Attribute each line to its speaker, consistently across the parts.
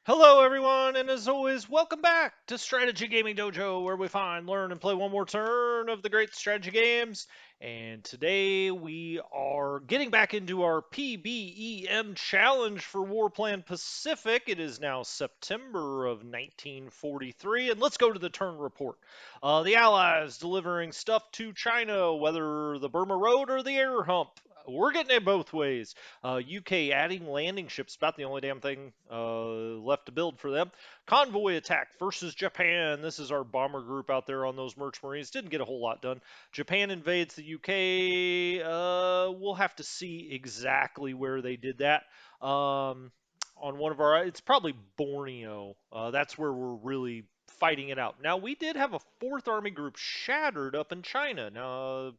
Speaker 1: Hello, everyone, and as always, welcome back to Strategy Gaming Dojo, where we find, learn, and play one more turn of the great strategy games. And today we are getting back into our PBEM challenge for WarPlan Pacific. It is now September of 1943, and let's go to the turn report. The Allies delivering stuff to China, whether the Burma Road or the air hump. We're getting it both ways. UK adding landing ships, about the only damn thing left to build for them. Convoy attack versus Japan. This is our bomber group out there on those merch marines. Didn't get a whole lot done. Japan invades the UK. We'll have to see exactly where they did that. On one of our, it's probably Borneo. That's where we're really fighting it out. Now, we did have a fourth army group shattered up in China. Now,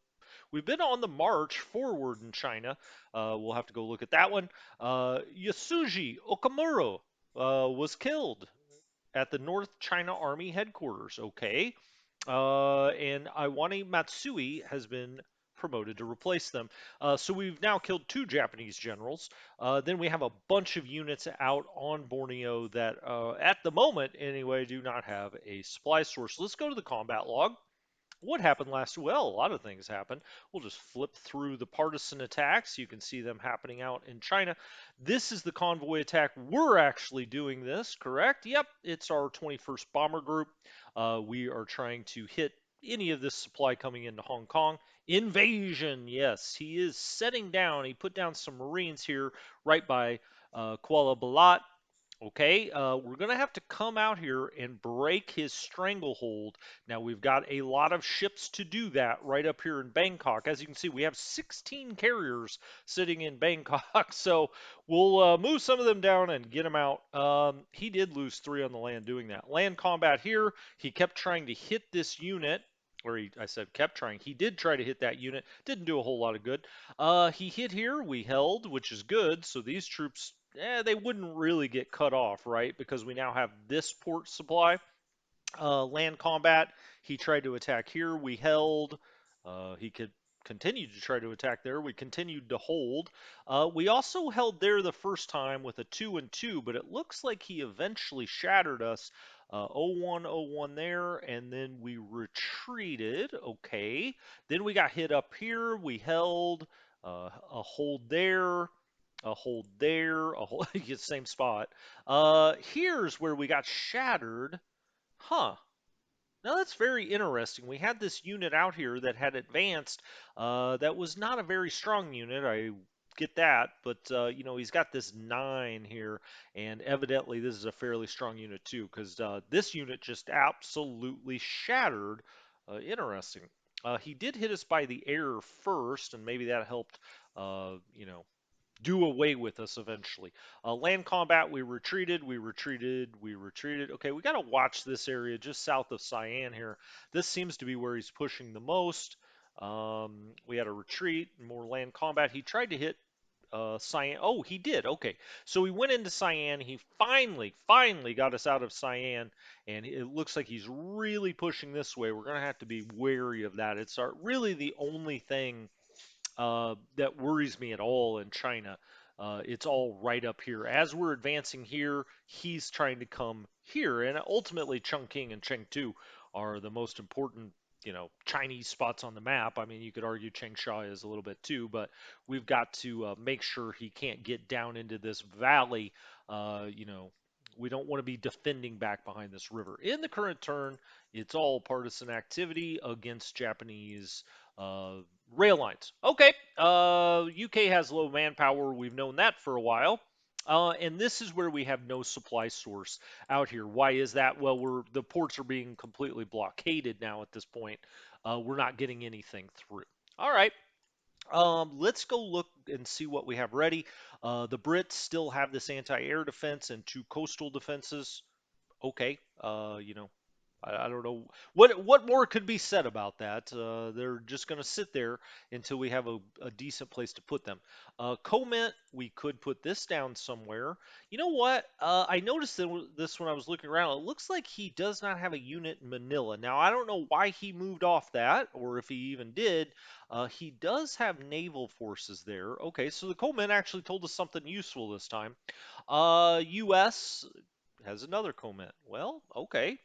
Speaker 1: we've been on the march forward in China. We'll have to go look at that one. Yasuji Okamura was killed at the North China Army headquarters. Okay. And Iwani Matsui has been promoted to replace them. So we've now killed two Japanese generals. Then we have a bunch of units out on Borneo that, at the moment anyway, do not have a supply source. Let's go to the combat log. What happened last? Well, a lot of things happened. We'll just flip through the partisan attacks. You can see them happening out in China. This is the convoy attack. We're actually doing this, correct? Yep, it's our 21st Bomber Group. We are trying to hit any of this supply coming into Hong Kong. Invasion, yes, he is setting down. He put down some Marines here right by Kuala Balat. Okay, we're going to have to come out here and break his stranglehold. Now, we've got a lot of ships to do that right up here in Bangkok. As you can see, we have 16 carriers sitting in Bangkok, so we'll move some of them down and get them out. He did lose 3 on the land doing that. Land combat here, he kept trying to hit this unit. I said kept trying. He did try to hit that unit. Didn't do a whole lot of good. He hit here. We held, which is good. So these troops they wouldn't really get cut off, right? Because we now have this port supply. Land combat, he tried to attack here. We held. He could continue to try to attack there. We continued to hold. We also held there the first time with a 2 and 2, but it looks like he eventually shattered us. 0101 there, and then we retreated. Okay. Then we got hit up here. We held. A hold there, a hold there, a hold, same spot. Here's where we got shattered. Huh. Now that's very interesting. We had this unit out here that had advanced. That was not a very strong unit. I get that, but he's got this 9 here, and evidently this is a fairly strong unit too, because this unit just absolutely shattered. Interesting. He did hit us by the air first, and maybe that helped. Do away with us eventually. Land combat, we retreated, we retreated, we retreated. Okay, we got to watch this area just south of Cyan here. This seems to be where he's pushing the most. We had a retreat, more land combat. He tried to hit Cyan. Oh, he did. Okay. So he went into Cyan. He finally got us out of Cyan. And it looks like he's really pushing this way. We're going to have to be wary of that. It's really the only thing that worries me at all in China. It's all right up here. As we're advancing here, he's trying to come here, and ultimately Chongqing and Chengdu are the most important, Chinese spots on the map. I mean, you could argue Changsha is a little bit too, but we've got to make sure he can't get down into this valley. We don't want to be defending back behind this river. In the current turn, it's all partisan activity against Japanese uh, rail lines. Okay, UK has low manpower. We've known that for a while. And this is where we have no supply source out here. Why is that? Well, the ports are being completely blockaded now at this point. We're not getting anything through. All right. Let's go look and see what we have ready. The Brits still have this anti-air defense and 2 coastal defenses. Okay. I don't know what more could be said about that. They're just going to sit there until we have a decent place to put them. Comment, we could put this down somewhere. You know what? I noticed this when I was looking around. It looks like he does not have a unit in Manila. Now, I don't know why he moved off that, or if he even did. He does have naval forces there. Okay, so the comment actually told us something useful this time. U.S. has another comment. Well, okay.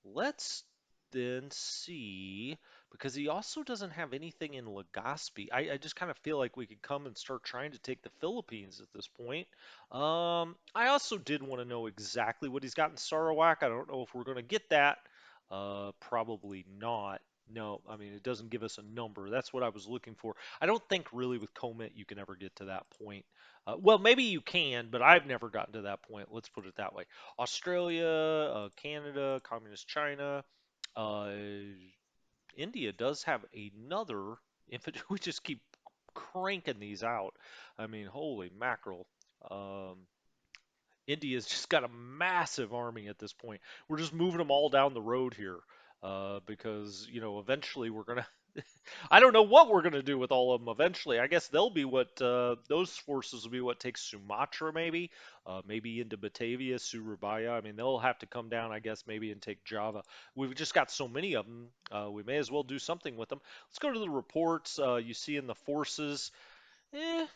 Speaker 1: Let's then see, because he also doesn't have anything in Legazpi. I just kind of feel like we could come and start trying to take the Philippines at this point. I also did want to know exactly what he's got in Sarawak. I don't know if we're going to get that. Probably not. No, I mean, it doesn't give us a number. That's what I was looking for. I don't think really with Comet you can ever get to that point. Well, maybe you can, but I've never gotten to that point. Let's put it that way. Australia, Canada, Communist China, uh, India does have another infantry. We just keep cranking these out. I mean, holy mackerel. Um, India's just got a massive army at this point. We're just moving them all down the road here because, eventually we're going to. I don't know what we're going to do with all of them eventually. I guess they'll be what those forces will be what takes Sumatra maybe, maybe into Batavia, Surabaya. I mean, they'll have to come down, I guess, maybe and take Java. We've just got so many of them. We may as well do something with them. Let's go to the reports. You see in the forces. I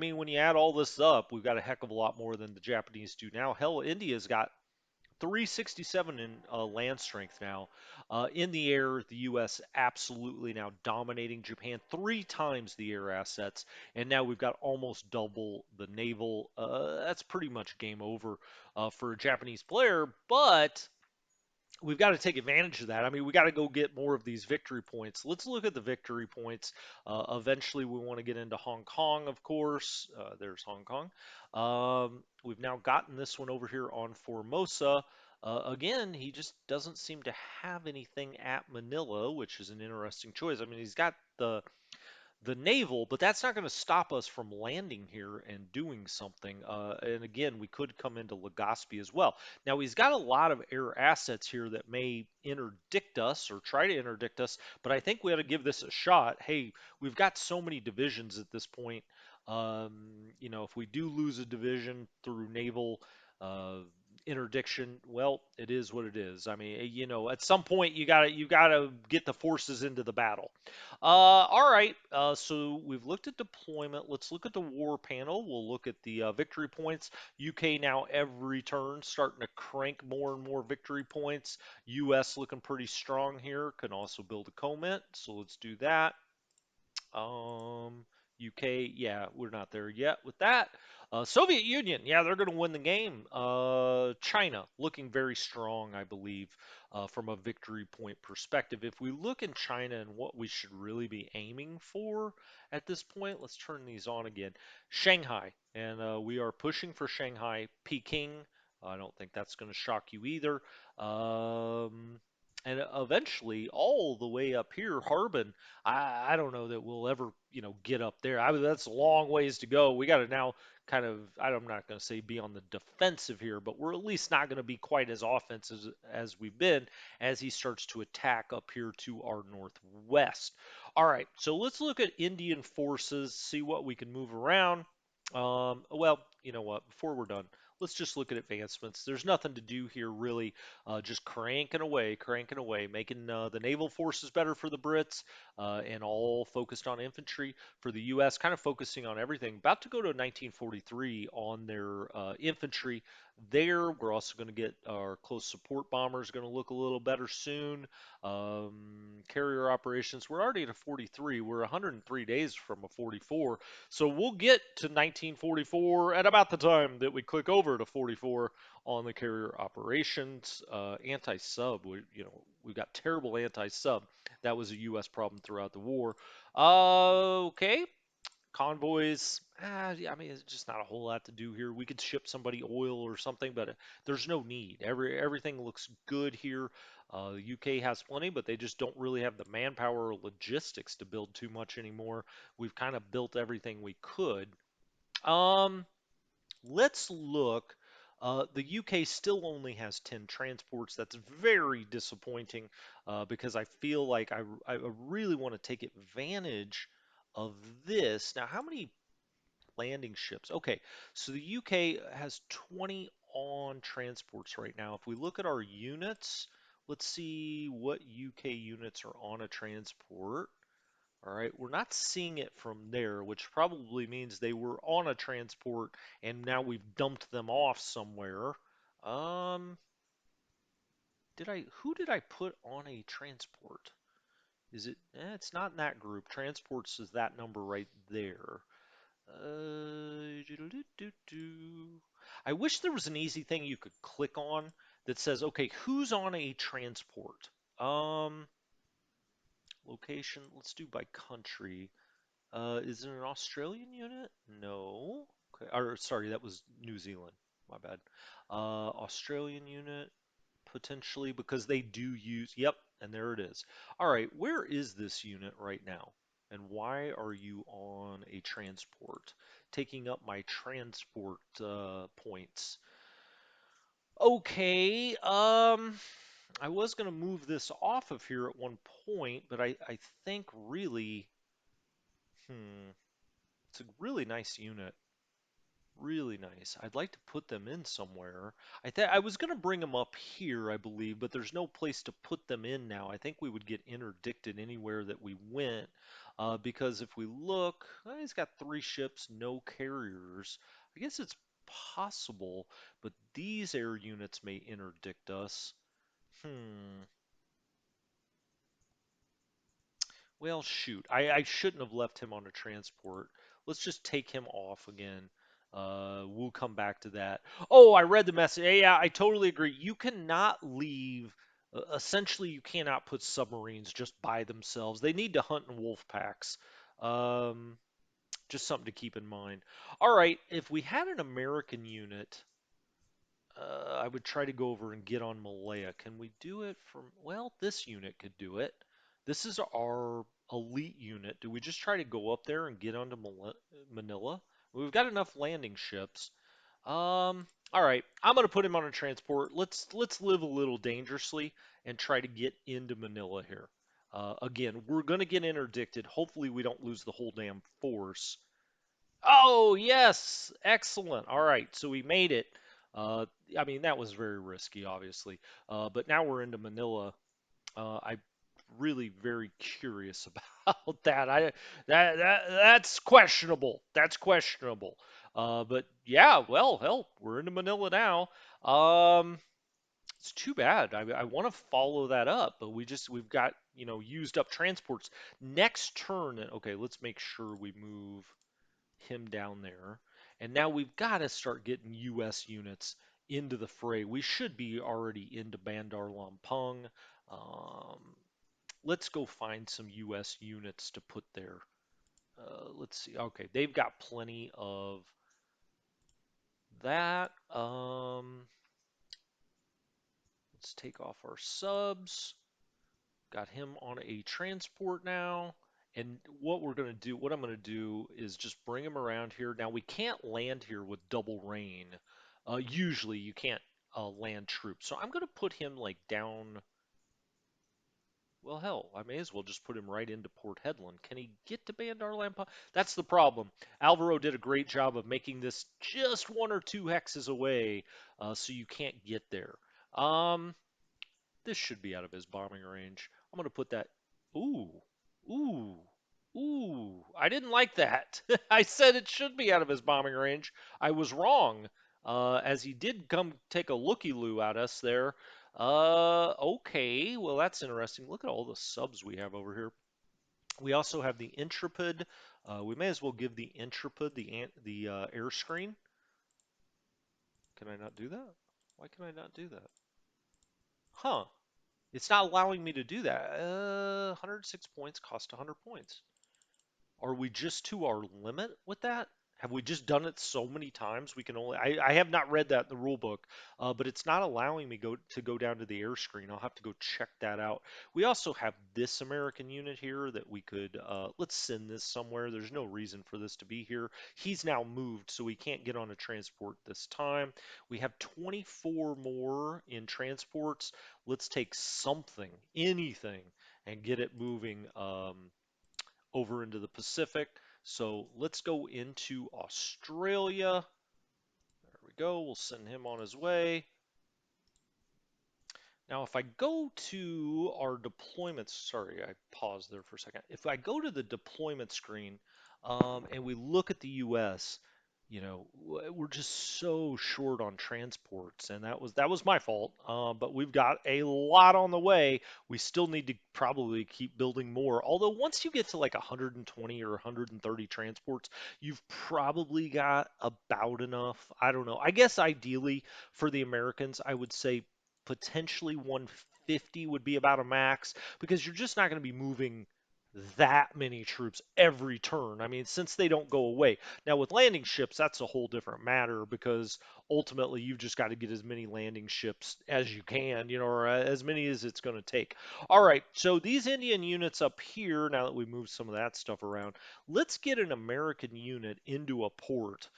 Speaker 1: mean, when you add all this up, we've got a heck of a lot more than the Japanese do now. Hell, India's got 367 in land strength now. In the air, the U.S. absolutely now dominating Japan 3 times the air assets, and now we've got almost double the naval. That's pretty much game over for a Japanese player, but we've got to take advantage of that. I mean, we got to go get more of these victory points. Let's look at the victory points. Eventually, we want to get into Hong Kong, of course. There's Hong Kong. We've now gotten this one over here on Formosa. Again, he just doesn't seem to have anything at Manila, which is an interesting choice. I mean, he's got the naval, but that's not going to stop us from landing here and doing something. And again, we could come into Legazpi as well. Now, he's got a lot of air assets here that may interdict us or try to interdict us, but I think we ought to give this a shot. Hey, we've got so many divisions at this point. Um, if we do lose a division through naval, uh, interdiction, well, it is what it is. I mean, at some point you gotta get the forces into the battle. All right, so we've looked at deployment. Let's look at the war panel. We'll look at the victory points. UK now every turn starting to crank more and more victory points. US looking pretty strong here. Can also build a comment, so let's do that. UK, yeah, we're not there yet with that. Soviet Union, yeah, they're going to win the game. China, looking very strong, I believe, from a victory point perspective. If we look in China and what we should really be aiming for at this point, let's turn these on again. Shanghai, and we are pushing for Shanghai. Peking, I don't think that's going to shock you either. And eventually, all the way up here, Harbin. I don't know that we'll ever, get up there. That's a long ways to go. We got to now kind of, I'm not going to say be on the defensive here, but we're at least not going to be quite as offensive as we've been as he starts to attack up here to our northwest. All right, so let's look at Indian forces, see what we can move around. Well, you know what? Before we're done, let's just look at advancements. There's nothing to do here really. Just cranking away, making the naval forces better for the Brits, and all focused on infantry for the U.S., kind of focusing on everything. About to go to 1943 on their infantry. There, we're also going to get our close support bombers going to look a little better soon. Carrier operations, we're already at a 43. We're 103 days from a 44. So we'll get to 1944 at about the time that we click over to 44 on the carrier operations. Anti-sub, we've got terrible anti-sub. That was a U.S. problem throughout the war. Okay, convoys. Yeah, I mean, it's just not a whole lot to do here. We could ship somebody oil or something, but there's no need. Everything looks good here. The UK has plenty, but they just don't really have the manpower or logistics to build too much anymore. We've kind of built everything we could. Um, let's look. The UK still only has 10 transports. That's very disappointing because I feel like I really want to take advantage of this. Now, how many landing ships? Okay, so the UK has 20 on transports right now. If we look at our units, let's see what UK units are on a transport. All right, we're not seeing it from there, which probably means they were on a transport and now we've dumped them off somewhere. Um, who did I put on a transport? Is it, it's not in that group. Transports is that number right there. Doo-doo-doo-doo-doo. I wish there was an easy thing you could click on that says, okay, who's on a transport? Um, Location, let's do by country. Is it an Australian unit? No. Okay, or sorry, that was New Zealand. My bad. Australian unit, potentially, because they do use, yep, and there it is. All right, where is this unit right now? And why are you on a transport? Taking up my transport points. Okay, I was going to move this off of here at one point, but I think really, it's a really nice unit. Really nice. I'd like to put them in somewhere. I was going to bring them up here, I believe, but there's no place to put them in now. I think we would get interdicted anywhere that we went, because if we look, he's got 3 ships, no carriers. I guess it's possible, but these air units may interdict us. Hmm. Well, shoot. I shouldn't have left him on a transport. Let's just take him off again. We'll come back to that. Oh, I read the message. Yeah, I totally agree. You cannot leave. Essentially, you cannot put submarines just by themselves. They need to hunt in wolf packs. Um, just something to keep in mind. All right, if we had an American unit, I would try to go over and get on Malaya. Can we do it from, well, this unit could do it. This is our elite unit. Do we just try to go up there and get onto Manila? We've got enough landing ships. All right, I'm gonna put him on a transport. Let's live a little dangerously and try to get into Manila here. Again, we're gonna get interdicted. Hopefully, we don't lose the whole damn force. Oh, yes. Excellent. All right. So we made it. Uh, I mean, that was very risky, obviously. But now we're into Manila. I'm really very curious about that. That's questionable. That's questionable. But yeah, well, hell, we're into Manila now. Um, it's too bad. I want to follow that up, but we've got, used up transports. Next turn, okay, let's make sure we move him down there. And now we've got to start getting U.S. units into the fray. We should be already into Bandar Lampung. Um, let's go find some U.S. units to put there. Let's see. Okay, they've got plenty of that. Let's take off our subs. Got him on a transport now. And what I'm going to do is just bring him around here. Now, we can't land here with double rain. Usually, you can't land troops. So I'm going to put him like down. Well, hell, I may as well just put him right into Port Hedland. Can he get to Bandar Lampa? That's the problem. Alvaro did a great job of making this just 1 or 2 hexes away, so you can't get there. Um, this should be out of his bombing range. I'm going to put that. Ooh, ooh, ooh. I didn't like that. I said it should be out of his bombing range. I was wrong, as he did come take a looky-loo at us there. Okay, well, that's interesting. Look at all the subs we have over here. We also have the Intrepid. We may as well give the Intrepid the air screen. Can I not do that? Why can I not do that? Huh. It's not allowing me to do that. 106 points cost 100 points. Are we just to our limit with that? Have we just done it so many times we can only? I have not read that in the rule book, but it's not allowing me to go down to the air screen. I'll have to go check that out. We also have this American unit here that we could, let's send this somewhere. There's no reason for this to be here. He's now moved, so we can't get on a transport this time. We have 24 more in transports. Let's take something, anything, and get it moving. Over into the Pacific. So let's go into Australia. There we go. We'll send him on his way. Now, if I go to our deployments, sorry, I paused there for a second. If I go to the deployment screen and we look at the US, we're just so short on transports, and that was my fault. But we've got a lot on the way. We still need to probably keep building more. Although once you get to like 120 or 130 transports, you've probably got about enough. I don't know. I guess ideally for the Americans, I would say potentially 150 would be about a max because you're just not going to be moving that many troops every turn. I mean, since they don't go away. Now, with landing ships, that's a whole different matter because ultimately you've just got to get as many landing ships as you can, or as many as it's going to take. All right, so these Indian units up here, now that we moved some of that stuff around, let's get an American unit into a port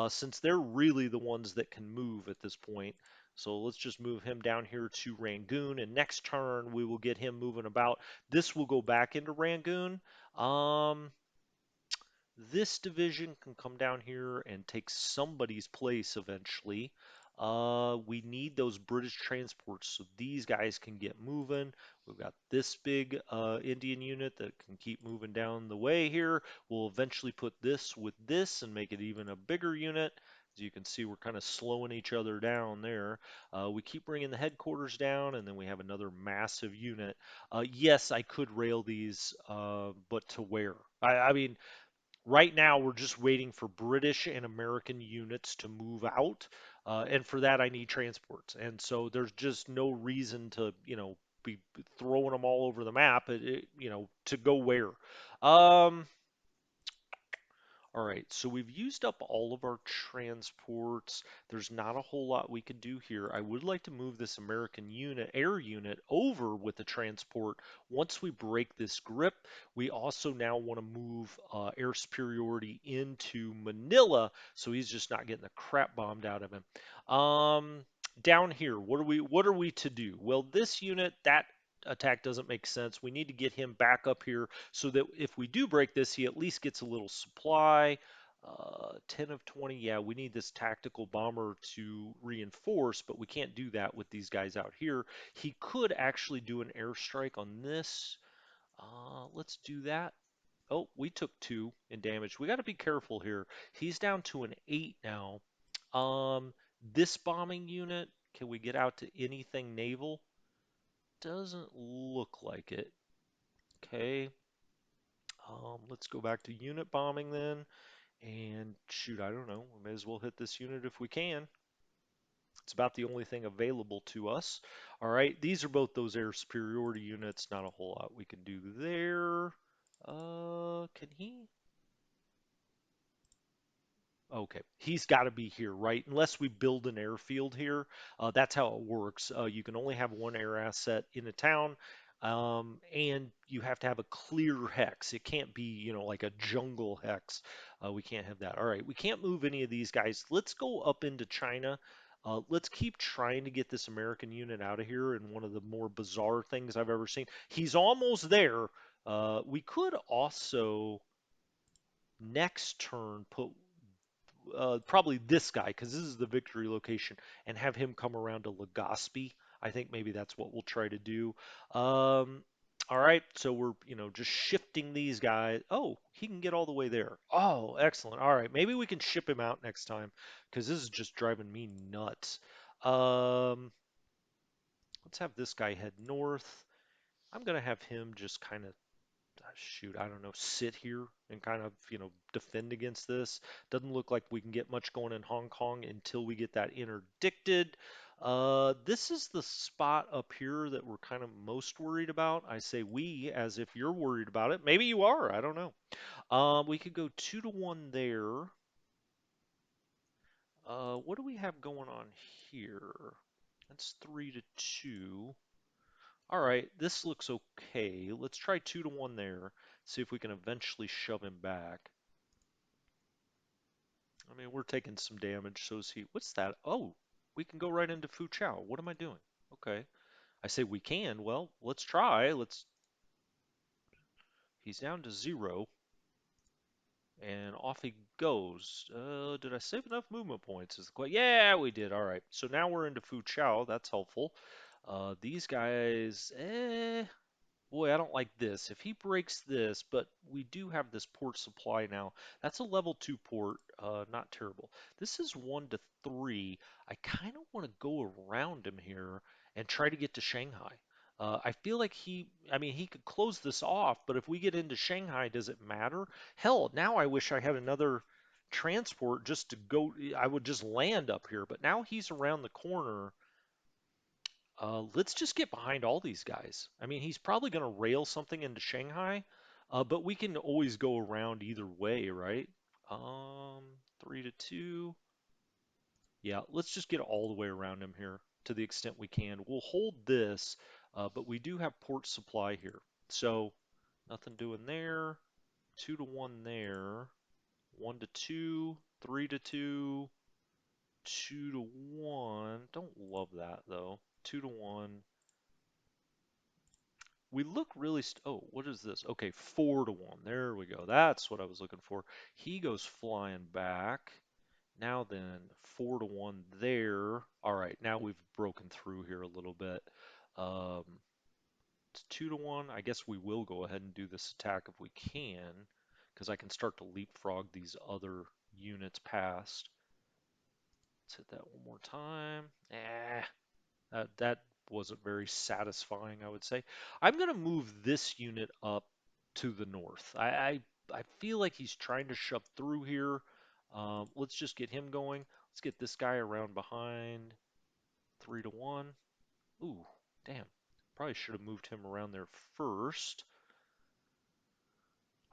Speaker 1: since they're really the ones that can move at this point. So let's just move him down here to Rangoon, and next turn we will get him moving about. This will go back into Rangoon. Um, this division can come down here and take somebody's place eventually. We need those British transports so these guys can get moving. We've got this big Indian unit that can keep moving down the way here. We'll eventually put this with this and make it even a bigger unit. As you can see, we're kind of slowing each other down there. We keep bringing the headquarters down, and then we have another massive unit. Yes, I could rail these, but to where? I mean, right now, we're just waiting for British and American units to move out, and for that, I need transports. And so there's just no reason to, be throwing them all over the map, to go where. Um, all right, so we've used up all of our transports. There's not a whole lot we can do here. I would like to move this American unit, air unit, over with the transport. Once we break this grip, we also now want to move air superiority into Manila, so he's just not getting the crap bombed out of him. Down here, what are we to do? Well, this unit, that attack doesn't make sense. We need to get him back up here so that if we do break this, he at least gets a little supply. 10 of 20, yeah, we need this tactical bomber to reinforce, but we can't do that with these guys out here. He could actually do an airstrike on this. Let's do that. Oh, we took 2 in damage. We got to be careful here. He's down to an 8 now. Um, this bombing unit, can we get out to anything naval? Doesn't look like it. Okay. Let's go back to unit bombing then. And shoot, I don't know. We may as well hit this unit if we can. It's about the only thing available to us. All right, these are both those air superiority units. Not a whole lot we can do there. Can he? Okay, he's got to be here, right? Unless we build an airfield here, that's how it works. You can only have one air asset in a town, and you have to have a clear hex. It can't be, like a jungle hex. We can't have that. All right, we can't move any of these guys. Let's go up into China. Let's keep trying to get this American unit out of here. And one of the more bizarre things I've ever seen. He's almost there. We could also next turn put probably this guy because this is the victory location and have him come around to Legazpi. I think maybe that's what we'll try to do. All right, so we're just shifting these guys. Oh, he can get all the way there. Oh, excellent. All right, maybe we can ship him out next time because this is just driving me nuts. Um, let's have this guy head north. I'm gonna have him just kind of shoot, I don't know, sit here and kind of, defend against this. Doesn't look like we can get much going in Hong Kong until we get that interdicted. This is the spot up here that we're kind of most worried about. I say we as if you're worried about it. Maybe you are. I don't know. We could go 2-1 there. What do we have going on here? That's 3-2. All right, this looks okay. Let's try 2-1 there. See if we can eventually shove him back. I mean, we're taking some damage, so is he. What's that? Oh, we can go right into Fu Chao. What am I doing? Okay. I say we can. Well, let's try. He's down to 0, and off he goes. Did I save enough movement points? Is the question. Yeah, we did. All right. So now we're into Fu Chao. That's helpful. These guys, boy, I don't like this. If he breaks this, but we do have this port supply now. That's a level 2 port, not terrible. This is 1 to 3. I kind of want to go around him here and try to get to Shanghai. I feel like I mean, he could close this off, but if we get into Shanghai, does it matter? Hell, now I wish I had another transport just to go. I would just land up here, but now he's around the corner. Let's just get behind all these guys. I mean, he's probably going to rail something into Shanghai, but we can always go around either way, right? 3 to 2. Yeah, let's just get all the way around him here to the extent we can. We'll hold this, but we do have port supply here. So nothing doing there. 2 to 1 there. 1 to 2. 3 to 2. 2 to 1. Don't love that though. 2 to 1. We look really oh, what is this? Okay, 4 to 1. There we go. That's what I was looking for. He goes flying back. Now then, 4 to 1 there. All right, now we've broken through here a little bit. Um, it's 2 to 1. I guess we will go ahead and do this attack if we can, because I can start to leapfrog these other units past. Let's hit that one more time. That wasn't very satisfying, I would say. I'm going to move this unit up to the north. I feel like he's trying to shove through here. Let's just get him going. Let's get this guy around behind. 3 to 1. Ooh, damn. Probably should have moved him around there first.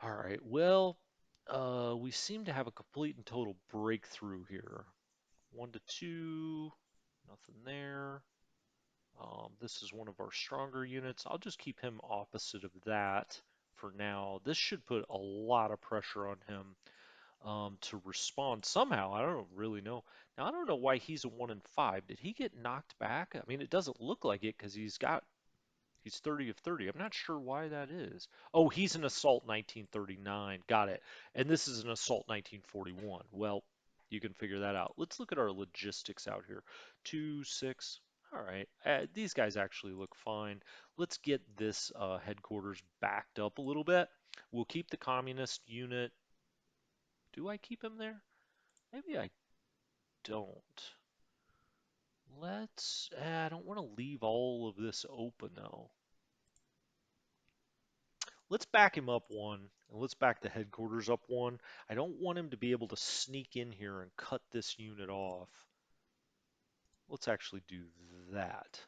Speaker 1: All right, well, we seem to have a complete and total breakthrough here. 1 to 2. Nothing there. This is one of our stronger units. I'll just keep him opposite of that for now. This should put a lot of pressure on him to respond somehow. I don't really know. Now, I don't know why he's a 1 in 5. Did he get knocked back? I mean, it doesn't look like it because he's 30 of 30. I'm not sure why that is. Oh, he's an assault 1939. Got it. And this is an assault 1941. Well, you can figure that out. Let's look at our logistics out here. 2, 6. All right. These guys actually look fine. Let's get this headquarters backed up a little bit. We'll keep the communist unit. Do I keep him there? Maybe I don't. I don't want to leave all of this open though. Let's back him up 1, and let's back the headquarters up 1. I don't want him to be able to sneak in here and cut this unit off. Let's actually do that.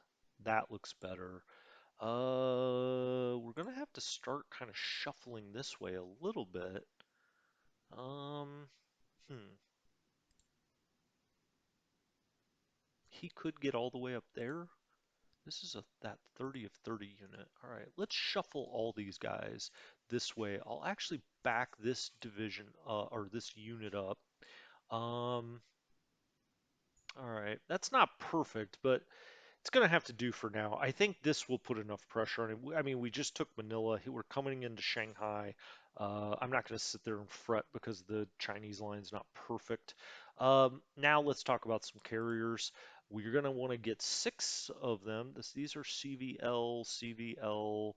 Speaker 1: That looks better. We're gonna have to start kind of shuffling this way a little bit. Um, hmm. He could get all the way up there. This is that 30 of 30 unit. All right, let's shuffle all these guys this way. I'll actually back this division or this unit up. Um, all right, that's not perfect, but it's going to have to do for now. I think this will put enough pressure on him. I mean, we just took Manila. We're coming into Shanghai. I'm not going to sit there and fret because the Chinese line's not perfect. Now let's talk about some carriers. We're going to want to get 6 of them. These are CVL, CVL.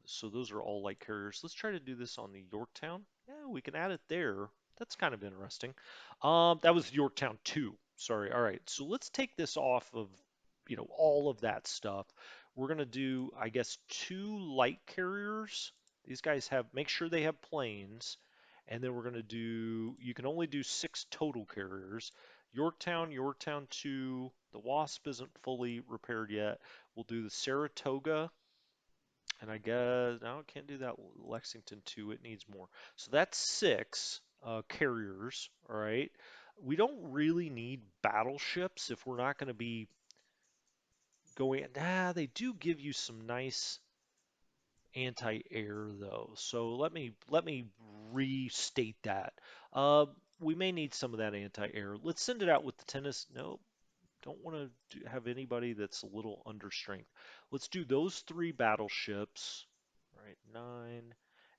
Speaker 1: So those are all light carriers. Let's try to do this on the Yorktown. Yeah, we can add it there. That's kind of interesting. That was Yorktown 2. Sorry. All right. So let's take this off of, all of that stuff. We're going to do, I guess, 2 light carriers. These guys make sure they have planes. And then we're going to you can only do 6 total carriers. Yorktown, Yorktown 2. The Wasp isn't fully repaired yet. We'll do the Saratoga. And I guess, no, it can't do that. Lexington 2, it needs more. So that's 6 carriers, all right? We don't really need battleships if we're not going to be going. They do give you some nice anti-air though. So let me restate that. Uh, we may need some of that anti-air. Let's send it out with the tennis. No, don't want to have anybody that's a little under strength. Let's do those 3 battleships. All right, 9.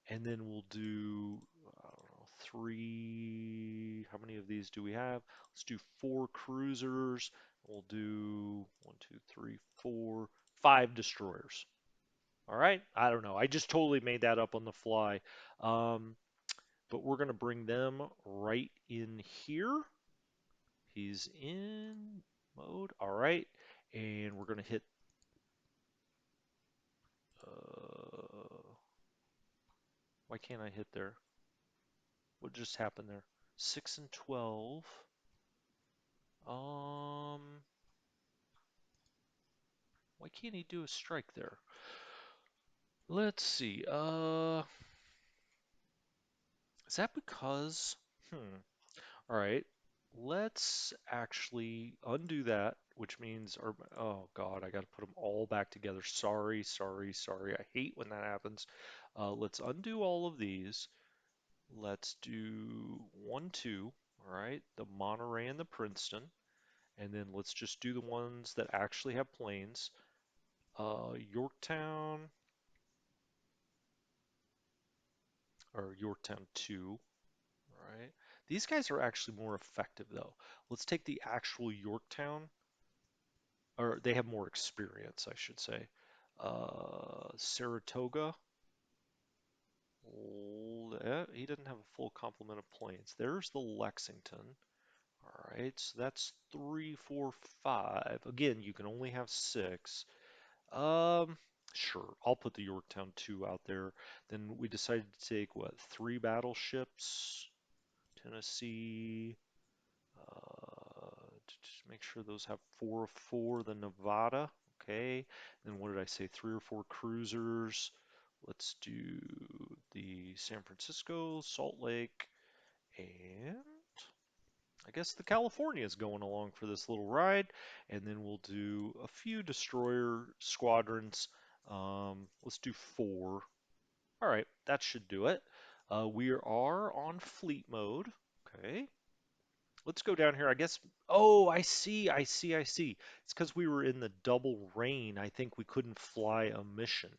Speaker 1: And then we'll do, I don't know, 3. How many of these do we have? Let's do 4 cruisers. We'll do 1, 2, 3, 4, 5 destroyers. All right. I don't know. I just totally made that up on the fly. Um, but we're going to bring them right in here. He's in mode. All right. And we're going to hit. Why can't I hit there? What just happened there? 6 and 12. Um, why can't he do a strike there? Let's see. Is that because? All right. Let's actually undo that, which means, or, oh God, I got to put them all back together. Sorry, sorry, sorry. I hate when that happens. Let's undo all of these. Let's do 1, 2. All right. The Monterey and the Princeton. And then let's just do the ones that actually have planes. Yorktown, or Yorktown 2. Right. These guys are actually more effective though. Let's take the actual Yorktown, or they have more experience, I should say. Saratoga. He doesn't have a full complement of planes. There's the Lexington. All right, so that's 3, 4, 5. Again, you can only have 6. Um, sure, I'll put the Yorktown 2 out there. Then we decided to take what, 3 battleships? Tennessee. Just make sure those have 4 of 4. The Nevada. Okay. Then what did I say? 3 or 4 cruisers. Let's do the San Francisco, Salt Lake, and I guess the California is going along for this little ride. And then we'll do a few destroyer squadrons. Let's do 4. All right, that should do it. We are on fleet mode. Okay. Let's go down here. I guess. Oh, I see. I see. I see. It's because we were in the double rain. I think we couldn't fly a mission.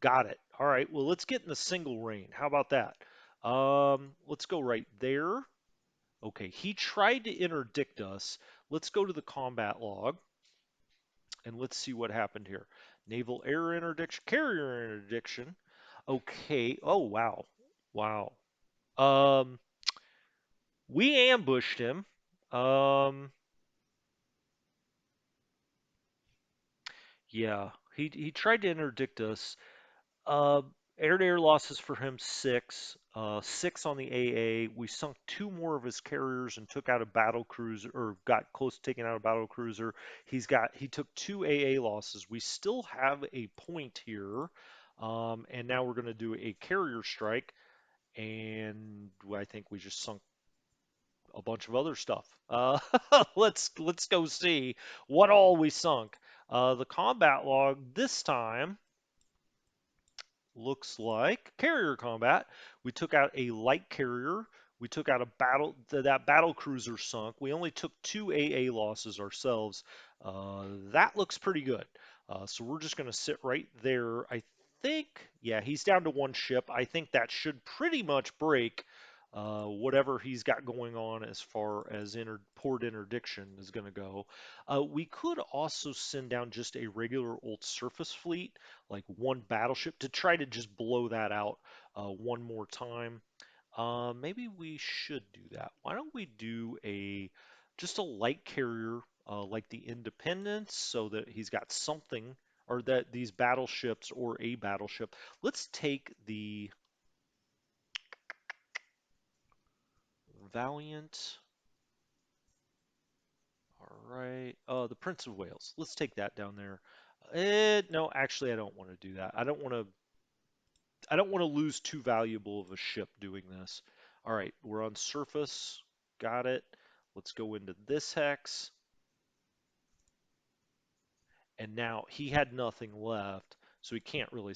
Speaker 1: Got it. All right. Well, let's get in the single rain. How about that? Let's go right there. Okay. He tried to interdict us. Let's go to the combat log and let's see what happened here. Naval air interdiction, carrier interdiction. Okay. Oh, wow. Wow. Um, we ambushed him. Um, Yeah, he tried to interdict us. Uh, Air-to-air losses for him 6, 6 on the AA. We sunk 2 more of his carriers and took out a battle cruiser, or got close to taking out a battle cruiser. He took 2 AA losses. We still have a point here, and now we're going to do a carrier strike, and I think we just sunk a bunch of other stuff. Let's go see what all we sunk. The combat log this time looks like carrier combat. We took out a light carrier. We took out a that battle cruiser sunk. We only took 2 AA losses ourselves. That looks pretty good. So we're just going to sit right there. I think, yeah, he's down to 1 ship. I think that should pretty much break whatever he's got going on as far as port interdiction is going to go. We could also send down just a regular old surface fleet, like 1 battleship, to try to just blow that out 1 more time. Maybe we should do that. Why don't we do just a light carrier like the Independence, so that he's got something, or that these battleships or a battleship. Let's take the Valiant. All right. The Prince of Wales. Let's take that down there. No, actually, I don't want to do that. I don't want to. I don't want to lose too valuable of a ship doing this. All right, we're on surface. Got it. Let's go into this hex. And now he had nothing left, so he can't really.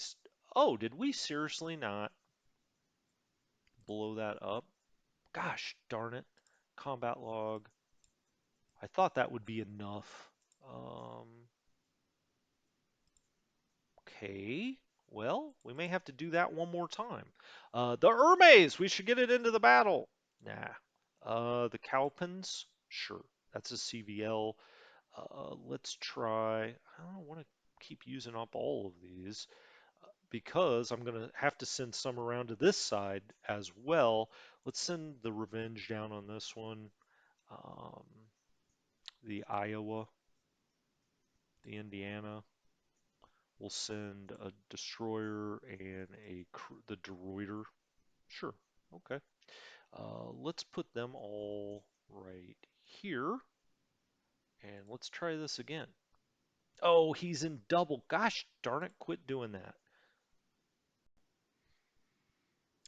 Speaker 1: Oh, did we seriously not blow that up? Gosh darn it. Combat log. I thought that would be enough. Okay. Well, we may have to do that 1 more time. The Hermes, we should get it into the battle. Nah. The Cowpens, sure. That's a CVL. Let's try. I don't want to keep using up all of these. because I'm going to have to send some around to this side as well. Let's send the Revenge down on this one. Um, the Iowa, the Indiana. We'll send a destroyer and the Deroiter. Sure. Okay. Let's put them all right here. And let's try this again. Oh, he's in double. Gosh darn it, quit doing that.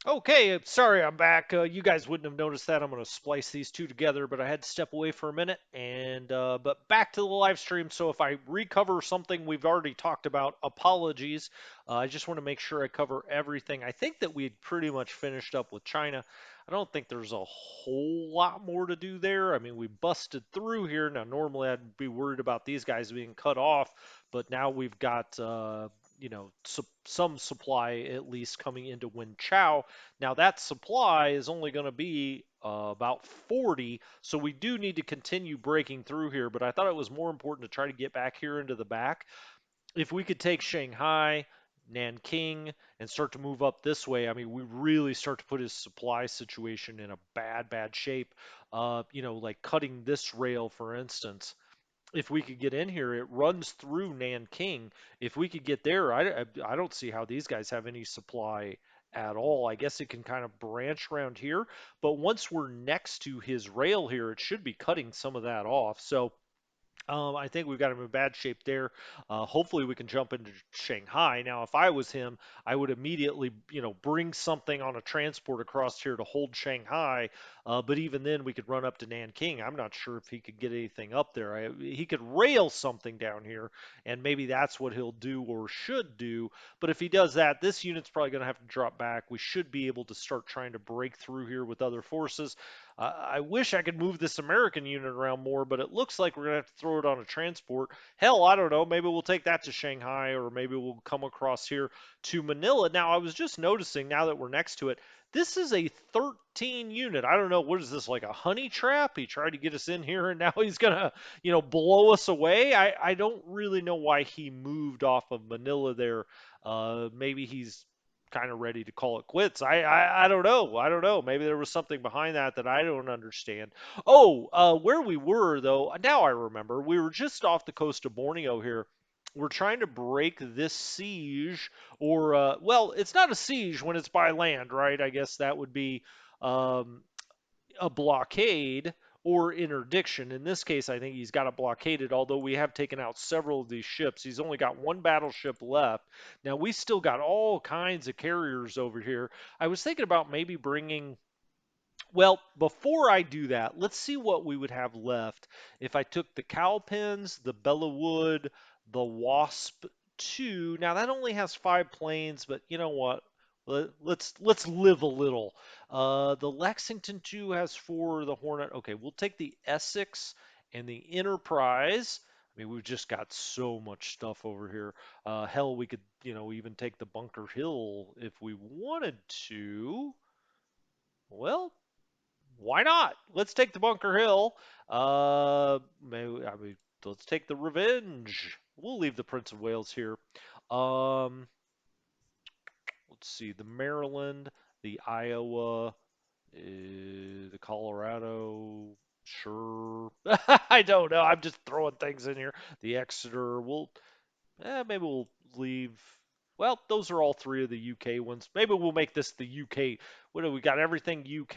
Speaker 1: Okay, sorry I'm back. You guys wouldn't have noticed that. I'm going to splice these two together, but I had to step away for a minute. And but back to the live stream. So if I recover something we've already talked about, apologies. I just want to make sure I cover everything. I think that we had pretty much finished up with China. I don't think there's a whole lot more to do there. I mean, we busted through here. Now, normally I'd be worried about these guys being cut off, but now we've got some supply at least coming into Wen Chao. Now that supply is only going to be about 40, so we do need to continue breaking through here, but I thought it was more important to try to get back here into the back. If we could take Shanghai, Nanking, and start to move up this way, I mean, we really start to put his supply situation in a bad shape. Like cutting this rail, for instance, if we could get in here, it runs through Nanking. If we could get there, I don't see how these guys have any supply at all. I guess it can kind of branch around here, but once we're next to his rail here, it should be cutting some of that off. So I think we've got him in bad shape there. Hopefully, we can jump into Shanghai. Now, if I was him, I would immediately, bring something on a transport across here to hold Shanghai. But even then, we could run up to Nanking. I'm not sure if he could get anything up there. He could rail something down here, and maybe that's what he'll do or should do. But if he does that, this unit's probably going to have to drop back. We should be able to start trying to break through here with other forces. I wish I could move this American unit around more, but it looks like we're going to have to throw it on a transport. Hell, I don't know. Maybe we'll take that to Shanghai, or maybe we'll come across here to Manila. Now, I was just noticing now that we're next to it, this is a 13 unit. I don't know. What is this, like a honey trap? He tried to get us in here, and now he's going to, blow us away. I don't really know why he moved off of Manila there. Maybe he's kind of ready to call it quits. I don't know. I don't know. Maybe there was something behind that that I don't understand. Oh, where we were though, now I remember. We were just off the coast of Borneo here. We're trying to break this siege, or well, it's not a siege when it's by land, right? I guess that would be um, a blockade or interdiction. In this case, I think he's got it blockaded, although we have taken out several of these ships. He's only got one battleship left. Now, we still got all kinds of carriers over here. I was thinking about maybe bringing well, before I do that, let's see what we would have left if I took the Cowpens, the Bellawood, the Wasp 2. Now that only has 5 planes, but you know what? Let's live a little. The Lexington 2 has 4. The Hornet. Okay, we'll take the Essex and the Enterprise. I mean, we've just got so much stuff over here. Hell, we could, even take the Bunker Hill if we wanted to. Well, why not? Let's take the Bunker Hill. Maybe, I mean, let's take the Revenge. We'll leave the Prince of Wales here. Um, let's see, the Maryland, the Iowa, the Colorado. Sure. I don't know. I'm just throwing things in here. The Exeter. Maybe we'll leave. Well, those are all 3 of the UK ones. Maybe we'll make this the UK. What do we got? Everything UK.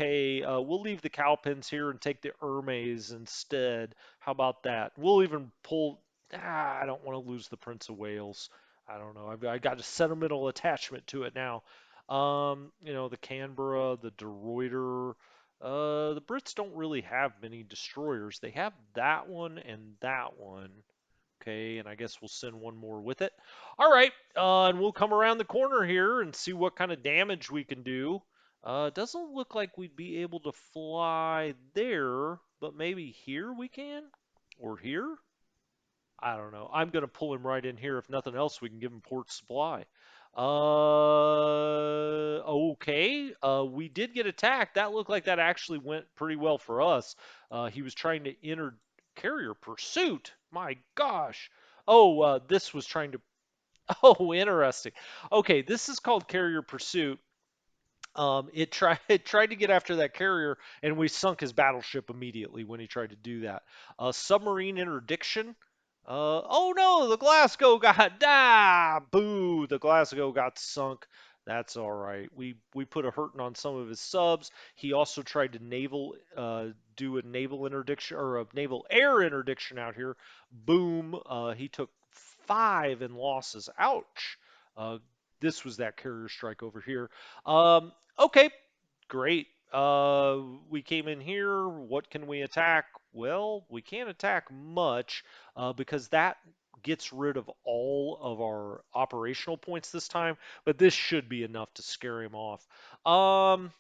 Speaker 1: We'll leave the Cowpens here and take the Hermes instead. How about that? We'll even pull. I don't want to lose the Prince of Wales. I don't know. I got a sentimental attachment to it now. The Canberra, the De Ruyter. The Brits don't really have many destroyers. They have that one and that one. Okay, and I guess we'll send one more with it. All right, and we'll come around the corner here and see what kind of damage we can do. Doesn't look like we'd be able to fly there, but maybe here we can? Or here? I don't know. I'm going to pull him right in here. If nothing else, we can give him port supply. Okay. We did get attacked. That looked like that actually went pretty well for us. He was trying to enter carrier pursuit. My gosh. Oh, this was trying to Oh, interesting. Okay, this is called Carrier Pursuit. It tried it tried to get after that carrier, and we sunk his battleship immediately when he tried to do that. Submarine interdiction. Oh no, the Glasgow got boo. The Glasgow got sunk. That's all right. We put a hurting on some of his subs. He also tried to do a naval interdiction or a naval air interdiction out here. Boom. He took 5 in losses. Ouch. This was that carrier strike over here. Okay, great. We came in here. What can we attack? Well, we can't attack much because that gets rid of all of our operational points this time, but this should be enough to scare him off. Um,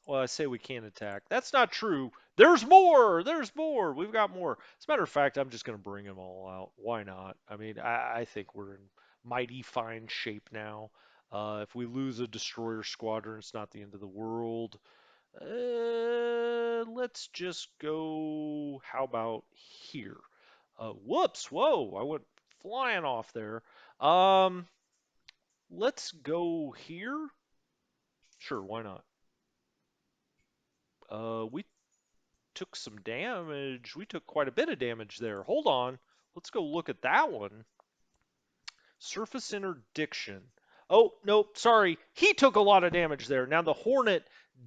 Speaker 1: well, I say we can't attack. That's not true. There's more. There's more. We've got more. As a matter of fact, I'm just going to bring them all out. Why not? I mean, I think we're in mighty fine shape now. If we lose a destroyer squadron, it's not the end of the world. Let's just go. How about here? Whoops! Whoa! I went flying off there. Um, let's go here. Sure, why not? We took some damage. We took quite a bit of damage there. Hold on. Let's go look at that one. Surface interdiction. Oh, nope, sorry. He took a lot of damage there. Now the Hornet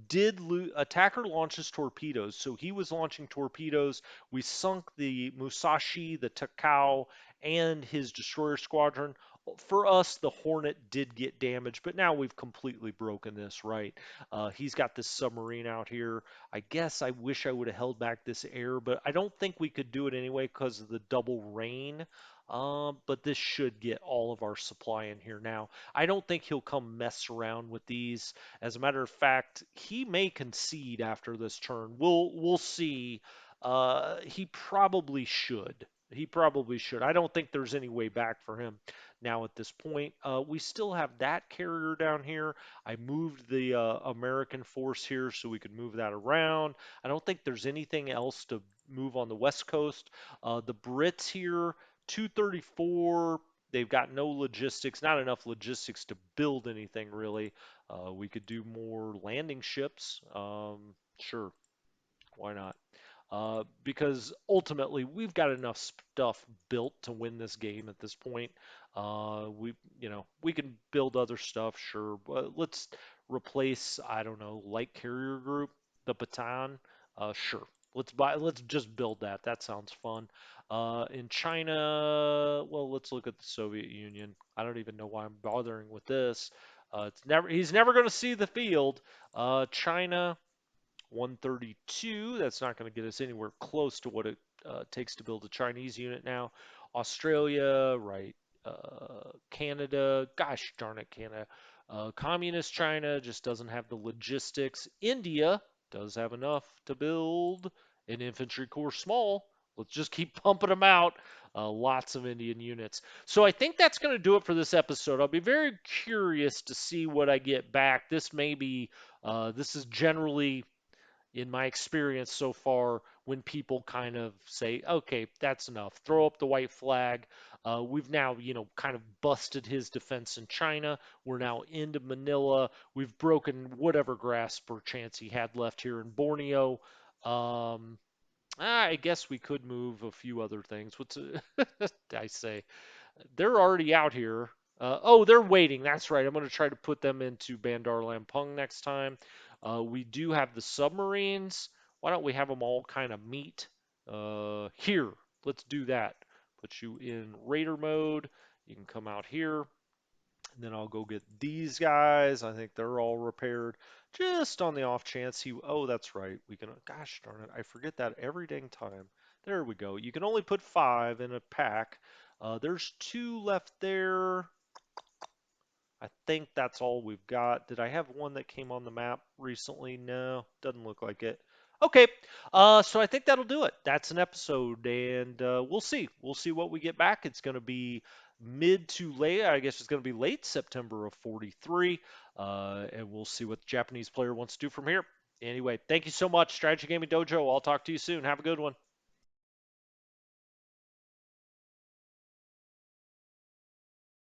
Speaker 1: did attacker launches torpedoes, so he was launching torpedoes. We sunk the Musashi, the Takao, and his destroyer squadron. For us, the Hornet did get damaged, but now we've completely broken this, right? He's got this submarine out here. I guess I wish I would have held back this air, but I don't think we could do it anyway because of the double rain. But this should get all of our supply in here now. I don't think he'll come mess around with these. As a matter of fact, he may concede after this turn. We'll see. He probably should. He probably should. I don't think there's any way back for him now at this point. We still have that carrier down here. I moved the American force here so we could move that around. I don't think there's anything else to move on the West Coast. The Brits here 234. They've got no logistics, not enough logistics to build anything really. We could do more landing ships. Sure, why not? Because ultimately we've got enough stuff built to win this game at this point. We can build other stuff, sure, but let's replace, I don't know, light carrier group, the Bataan. Sure, let's just build that. That sounds fun. In China, well, let's look at the Soviet Union. I don't even know why I'm bothering with this. He's never going to see the field. China. 132. That's not going to get us anywhere close to what it takes to build a Chinese unit now. Australia, right? Canada, gosh darn it, Canada. Communist China just doesn't have the logistics. India does have enough to build an infantry corps small. Let's just keep pumping them out. Lots of Indian units. So I think that's going to do it for this episode. I'll be very curious to see what I get back. This is generally in my experience so far when people kind of say, okay, that's enough, throw up the white flag. We've now, kind of busted his defense in China. We're now into Manila. We've broken whatever grasp or chance he had left here in Borneo. Um, I guess we could move a few other things. I say? They're already out here. Oh, they're waiting. That's right. I'm going to try to put them into Bandar Lampung next time. We do have the submarines. Why don't we have them all kind of meet here? Let's do that. Put you in raider mode. You can come out here. And then I'll go get these guys. I think they're all repaired. Just on the off chance he. Oh, that's right. We can. Gosh darn it. I forget that every dang time. There we go. You can only put 5 in a pack. There's 2 left there. I think that's all we've got. Did I have one that came on the map recently? No, doesn't look like it. Okay, so I think that'll do it. That's an episode, and we'll see. We'll see what we get back. It's going to be mid to late. I guess it's going to be late September of 43, and we'll see what the Japanese player wants to do from here. Anyway, thank you so much, Strategy Gaming Dojo. I'll talk to you soon. Have a good one.